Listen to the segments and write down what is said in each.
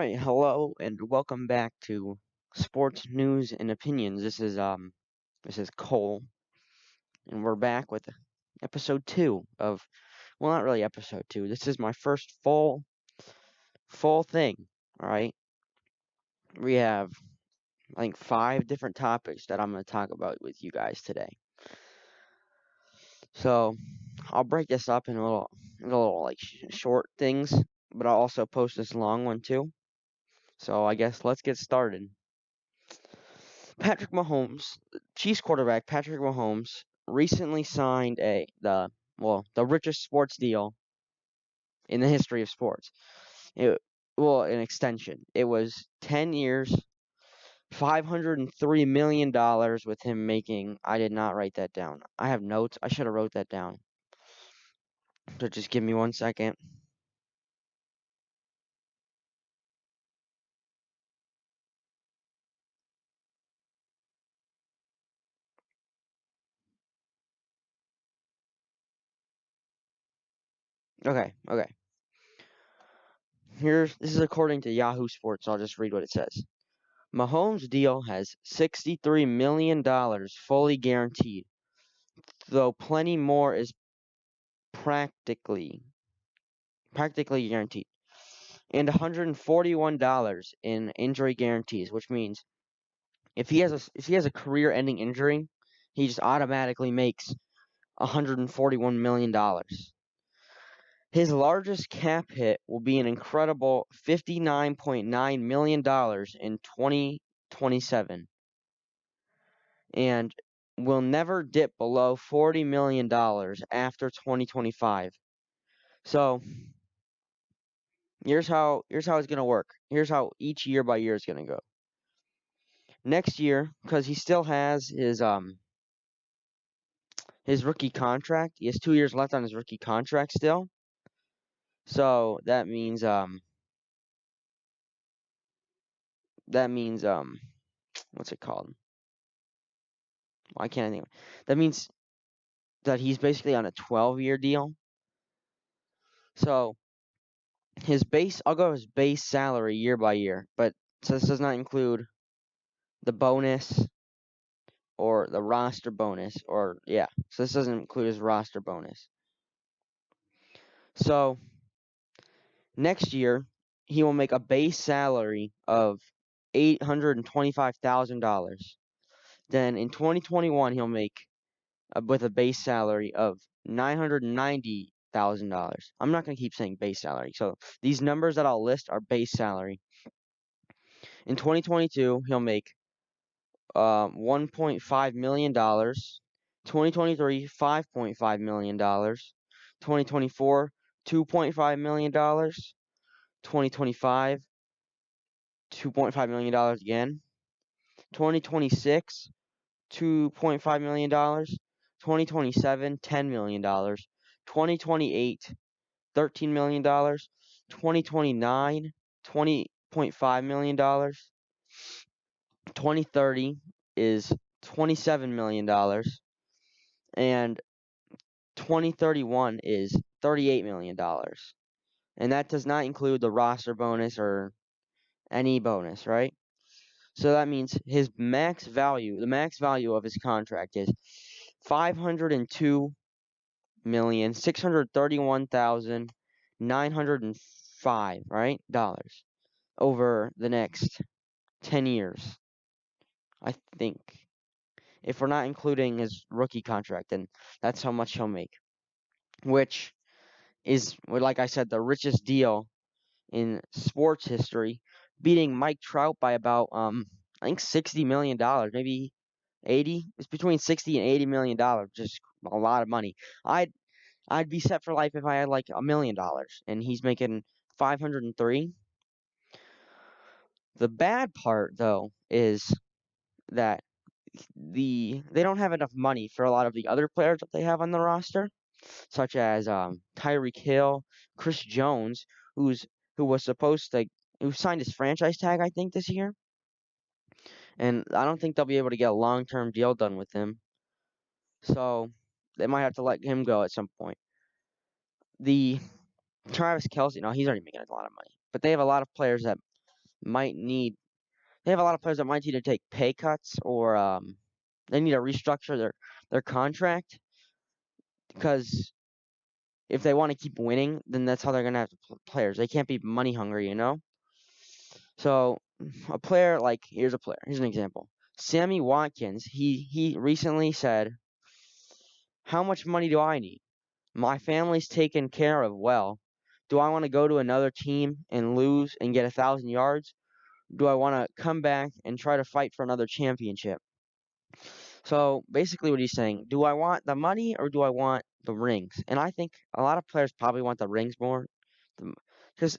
right, hello and welcome back to Sports News and Opinions. This is Cole, and we're back with episode 2 of, well, not really episode 2. This is my first full thing, all right? We have I think 5 different topics that I'm going to talk about with you guys today. So, I'll break this up in a little like short things, but I'll also post this long one too. So, I guess let's get started. Patrick Mahomes, Chiefs quarterback Patrick Mahomes, recently signed the richest sports deal in the history of sports. An extension. It was 10 years, $503 million with him making. I did not write that down. I have notes. I should have wrote that down. So just give me 1 second. Okay. This is according to Yahoo Sports. So I'll just read what it says. Mahomes' deal has $63 million fully guaranteed, though plenty more is practically guaranteed, and $141 in injury guarantees, which means if he has a career-ending injury, he just automatically makes $141 million. His largest cap hit will be an incredible $59.9 million in 2027, and will never dip below $40 million after 2025. So here's how it's gonna work. Here's how each year by year is gonna go. Next year, because he still has his rookie contract. He has 2 years left on his rookie contract still. So that means what's it called? Why can't I think of it? That means that he's basically on a 12-year deal. So I'll go his base salary year by year, but so this does not include the bonus or the roster bonus, or yeah. So this doesn't include his roster bonus. So next year he will make a base salary of $825,000. Then in 2021 he'll make with a base salary of $990,000. I'm not gonna keep saying base salary. So these numbers that I'll list are base salary. In 2022 he'll make $1.5 million. 2023, $5.5 million. 2024, $2.5 million. 2025, $2.5 million again. 2026, $2.5 million. 2027, $10 million. 2028, $13 million. 2029, $20.5 million. 2030 is $27 million, and 2031 is $38 million. And that does not include the roster bonus or any bonus, right? So that means the max value of his contract is $502,631,905, right? Dollars over the next 10 years, I think. If we're not including his rookie contract, then that's how much he'll make, which is, like I said, the richest deal in sports history, beating Mike Trout by about I think $60 million, maybe 80. It's between 60 and $80 million, just a lot of money. I'd be set for life if I had like $1 million, and he's making 503. The bad part though is that they don't have enough money for a lot of the other players that they have on the roster, such as Tyreek Hill, Chris Jones, who was supposed to who signed his franchise tag, I think, this year, and I don't think they'll be able to get a long-term deal done with him. So they might have to let him go at some point. The Travis Kelce, no, he's already making a lot of money, but they have a lot of players that might need they have a lot of players that might need to take pay cuts or they need to restructure their contract because if they want to keep winning, then that's how they're gonna have to players. They can't be money hungry, you know. So a player like here's a player. Here's an example. Sammy Watkins. He recently said, "How much money do I need? My family's taken care of well. Do I want to go to another team and lose and get 1,000 yards? Do I want to come back and try to fight for another championship?" So basically, what he's saying, do I want the money or do I want the rings? And I think a lot of players probably want the rings more, because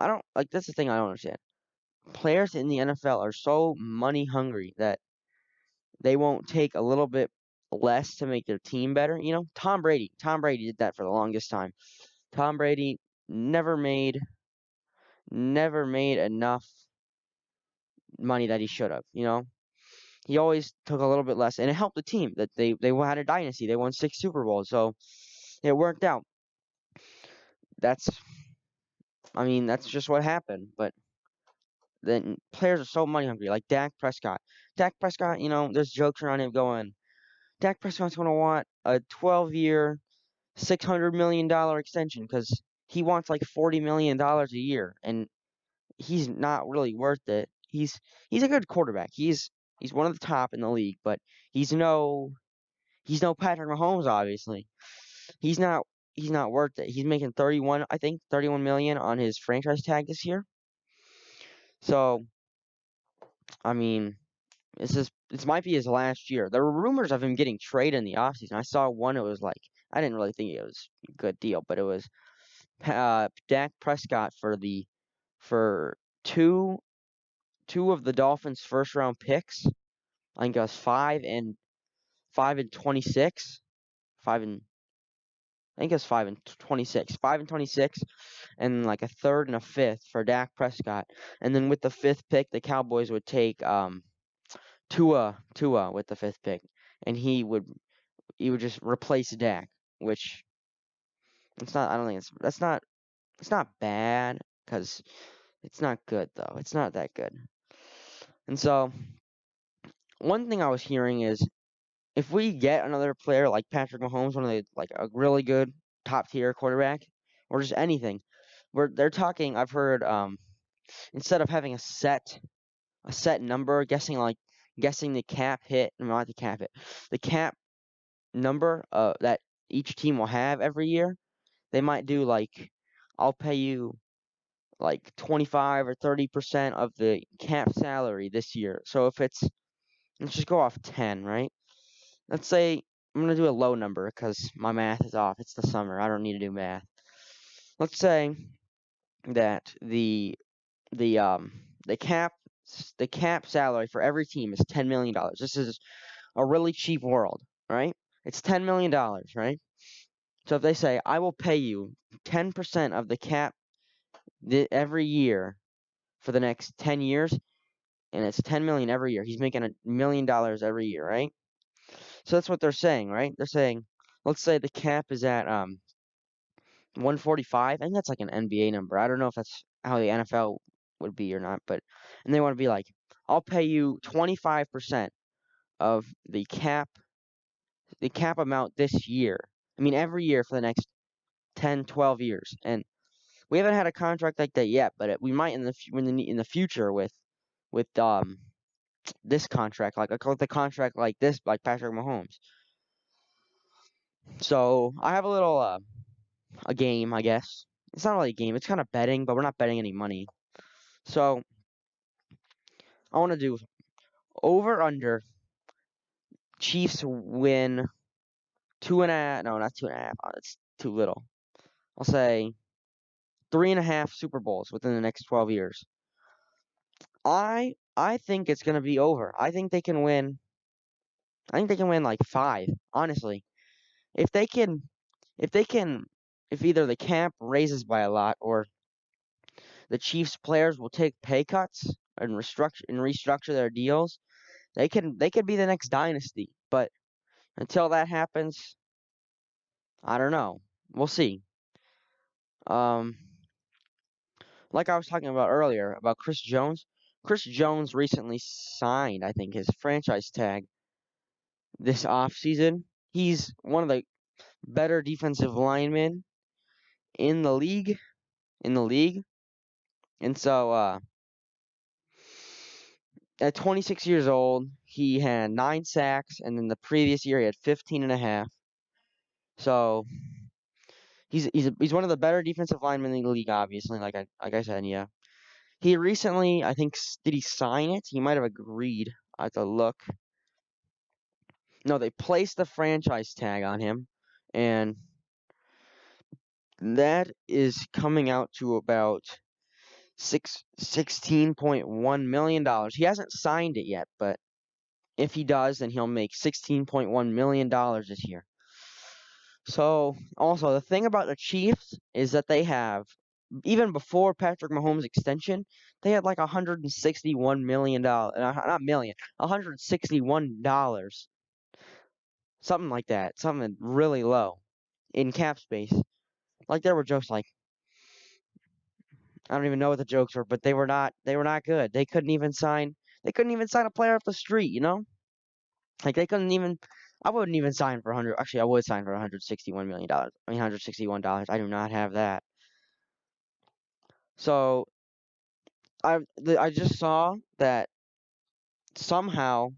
I don't like that's the thing I don't understand. Players in the NFL are so money hungry that they won't take a little bit less to make their team better. You know, Tom Brady did that for the longest time. Tom Brady never made never made enough money that he should have. You know, he always took a little bit less, and it helped the team that they had a dynasty. They won 6 Super Bowls, so it worked out. That's I mean that's just what happened. But then players are so money hungry, like Dak Prescott. Dak Prescott, you know, there's jokes around him going, Dak Prescott's going to want a 12-year, $600 million extension because he wants like $40 million a year, and he's not really worth it. He's a good quarterback. He's one of the top in the league, but he's no he's no Patrick Mahomes. Obviously, he's not he's not worth it. He's making 31, I think 31 million on his franchise tag this year. So I mean, this might be his last year. There were rumors of him getting traded in the offseason. I saw one. It was like I didn't really think it was a good deal, but it was Dak Prescott for two of the Dolphins' first round picks. I think it was 5 and 26, 5 and I think it was 5 and 26, 5 and 26, and like a third and a fifth for Dak Prescott. And then with the fifth pick, the Cowboys would take Tua with the fifth pick, and he would just replace Dak, which it's not. I don't think it's not bad because it's not good though. It's not that good. And so one thing I was hearing is if we get another player like Patrick Mahomes, one of the like a really good top tier quarterback, or just anything, where they're talking. I've heard instead of having a set number, guessing the cap hit, no, not the cap hit, the cap number that each team will have every year. They might do like, I'll pay you like 25 or 30% of the cap salary this year. So let's just go off 10, right? Let's say I'm gonna do a low number because my math is off. It's the summer. I don't need to do math. Let's say that the um the cap the cap salary for every team is $10 million. This is a really cheap world, right? It's $10 million, right? So if they say I will pay you 10% of the cap every year for the next 10 years, and it's 10 million every year. He's making $1 million every year, right? So that's what they're saying, right? They're saying, let's say the cap is at 145. I think that's like an NBA number. I don't know if that's how the NFL would be or not, but and they want to be like, I'll pay you 25% of the cap amount this year. I mean, every year for the next 10, 12 years. And we haven't had a contract like that yet, but we might in the future with this contract, like the contract like this, like Patrick Mahomes. So I have a game, I guess. It's not really a game. It's kind of betting, but we're not betting any money. So I want to do over under Chiefs win 2.5. No, not 2.5. It's too little. I'll say 3.5 Super Bowls within the next 12 years. I think it's gonna be over. I think they can win. I think they can win like 5. Honestly, if they can, if they can, if either the cap raises by a lot or the Chiefs players will take pay cuts and restructure their deals, they could be the next dynasty. But until that happens, I don't know. We'll see. Um, like I was talking about earlier about Chris Jones. Chris Jones recently signed, I think, his franchise tag this offseason. He's one of the better defensive linemen in the league. In the league. And so at 26 years old, he had 9 sacks, and then the previous year he had 15 and a half. So he's one of the better defensive linemen in the league, obviously. Like I said, yeah. He recently, I think, did he sign it? He might have agreed. I have to look. No, they placed the franchise tag on him, and that is coming out to about $16.1 million. He hasn't signed it yet, but if he does, then he'll make $16.1 million this year. So, also, the thing about the Chiefs is that they have, even before Patrick Mahomes' extension, they had like $161 million, not million, $161, something like that, something really low in cap space. Like there were jokes like, I don't even know what the jokes were, but they were not good. They couldn't even sign a player off the street, you know? Like they couldn't even. I wouldn't even sign for 100. Actually, I would sign for $161 million. I mean, $161. I do not have that. So I just saw that somehow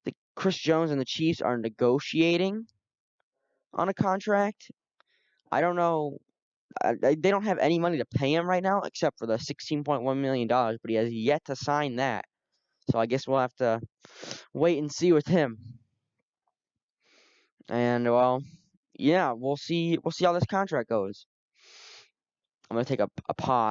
the Chris Jones and the Chiefs are negotiating on a contract. I don't know. They don't have any money to pay him right now except for the $16.1 million, but he has yet to sign that. So I guess we'll have to wait and see with him. And well, yeah, we'll see. We'll see how this contract goes. I'm gonna take a pause.